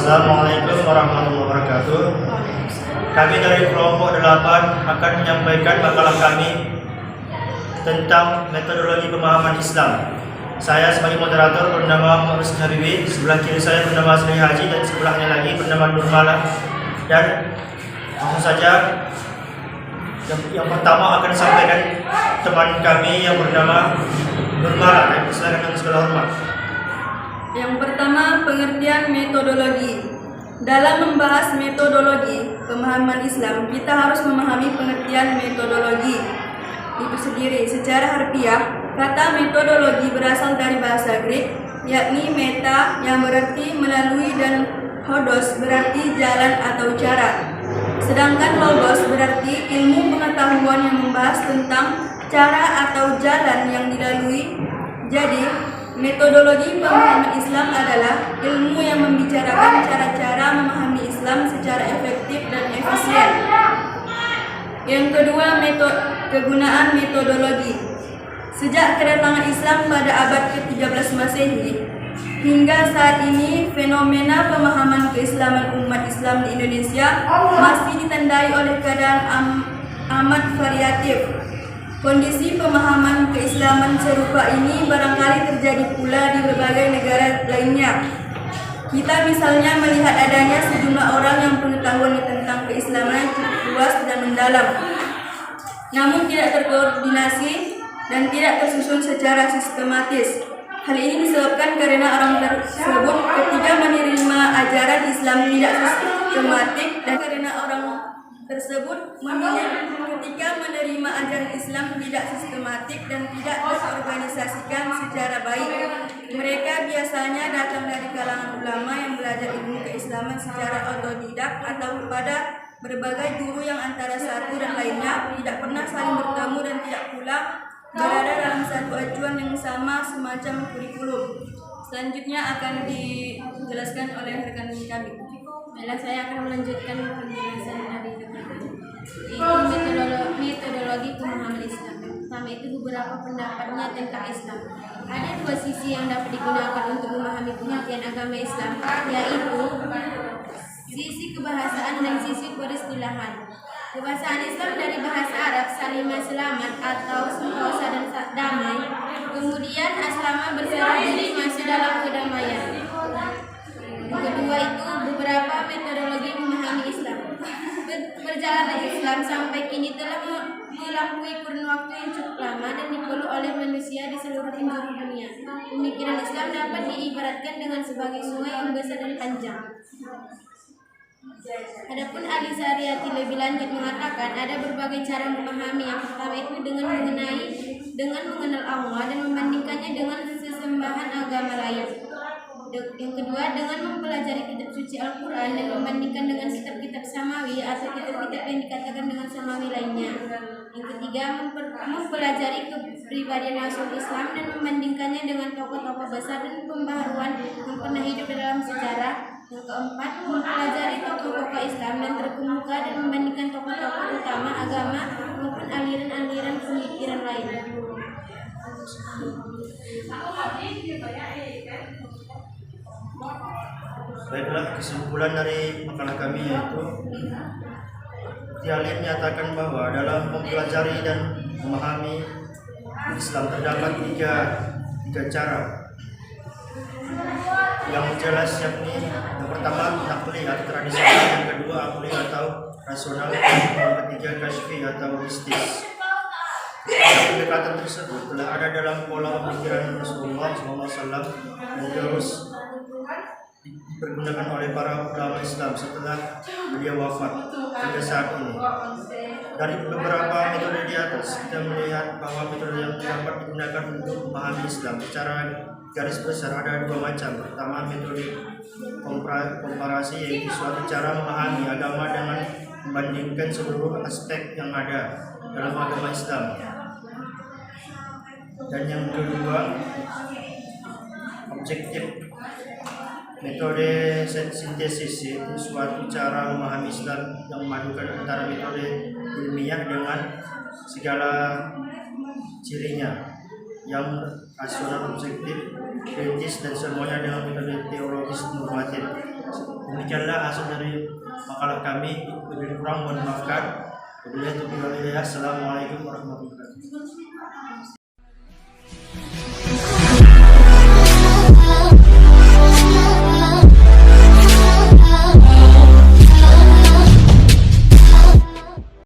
Assalamualaikum warahmatullahi wabarakatuh. Kami dari kelompok 8 akan menyampaikan makalah kami tentang metodologi pemahaman Islam. Saya sebagai moderator bernama Muhammad Habibi, sebelah kiri saya bernama Sri Haji, dan sebelahnya lagi bernama Nurmala. Dan langsung saja yang pertama akan disampaikan teman kami yang bernama Nurmala. Silakan dengan segala hormat. Yang pertama, pengertian metodologi. Dalam membahas metodologi pemahaman Islam, kita harus memahami pengertian metodologi itu sendiri. Secara harfiah, kata metodologi berasal dari bahasa Greek, yakni meta yang berarti melalui dan hodos berarti jalan atau cara. Sedangkan logos berarti ilmu pengetahuan yang membahas tentang cara atau jalan yang dilalui. Jadi, metodologi pemahaman Islam adalah ilmu yang membicarakan cara-cara memahami Islam secara efektif dan efisien. Yang kedua, kegunaan metodologi. Sejak kedatangan Islam pada abad ke-13 Masehi hingga saat ini, fenomena pemahaman keislaman umat Islam di Indonesia masih ditandai oleh keadaan amat variatif. Kondisi pemahaman keislaman serupa ini barangkali terjadi pula di berbagai negara lainnya. Kita misalnya melihat adanya sejumlah orang yang pengetahuannya tentang keislaman cukup luas dan mendalam, namun tidak terkoordinasi dan tidak tersusun secara sistematis. Hal ini disebabkan karena orang tersebut ketika menerima ajaran Islam tidak sistematik, dan karena orang tersebut ketika menerima ajaran Islam tidak sistematik dan tidak terorganisasikan secara baik. Mereka biasanya datang dari kalangan ulama yang belajar ilmu keislaman secara otodidak atau kepada berbagai guru yang antara satu dan lainnya tidak pernah saling bertemu dan tidak pula berada dalam satu acuan yang sama semacam kurikulum. Selanjutnya akan dijelaskan oleh rekan kami. Baiklah, saya akan melanjutkan penjelasan dari metodologi pemahaman Islam. Pertama itu beberapa pendapatnya tentang Islam. Ada dua sisi yang dapat digunakan untuk memahami pengertian agama Islam, yaitu sisi kebahasaan dan sisi peristilahan. Kebahasaan Islam dari bahasa Arab salimah selamat atau sentosa dan damai. Kemudian aslama berserah diri masuk dalam kedamaian. Yang kedua itu beberapa metodologi memahami Islam. Perjalanan Islam sampai kini telah melampaui kurun waktu yang cukup lama dan dipeluk oleh manusia di seluruh penjuru dunia. Pemikiran Islam dapat diibaratkan dengan sebagai sungai yang besar dan panjang. Adapun Ali Sariyati lebih lanjut mengatakan ada berbagai cara memahami. Yang pertama itu dengan mengenal Allah dan membandingkannya dengan sesembahan agama lain. Yang kedua, dengan mempelajari kitab suci Al-Quran dan membandingkan dengan kitab-kitab samawi atau kitab-kitab yang dikatakan dengan samawi lainnya. Yang ketiga, mempelajari kepribadian Rasul Islam dan membandingkannya dengan tokoh-tokoh besar dan pembaharuan yang pernah hidup dalam sejarah. Yang keempat, mempelajari tokoh-tokoh Islam dan terkemuka dan membandingkan tokoh-tokoh utama agama maupun aliran-aliran pemikiran lain. Baiklah, kesimpulan dari makalah kami yaitu Tialin menyatakan bahwa dalam mempelajari dan memahami Islam terdapat tiga cara yang jelas, yakni yang pertama nakli atau tradisional, yang kedua akli atau rasional, yang ketiga kasfi atau mistis. Pendekatan tersebut telah ada dalam pola pemikiran Rasulullah SAW dan terus dipergunakan oleh para ulama Islam setelah beliau wafat hingga saat ini. Dari beberapa metode di atas, kita melihat bahwa metode yang dapat digunakan untuk memahami Islam secara garis besar ada dua macam. Pertama, metode komparasi, yaitu suatu cara memahami agama dengan membandingkan seluruh aspek yang ada dalam agama Islam. Dan yang kedua, objektif. Metode sintesis, yaitu suatu cara memahami Islam yang memadukan antara metode ilmiah dengan segala cirinya. yang rasional, objektif, kritis, dan semuanya dengan metode teologis normatif. Demikianlah hasil dari makalah kami. Lebih kurang mohon maafkan. Wabillahi taufiq wal hidayah. Assalamualaikum warahmatullahi wabarakatuh.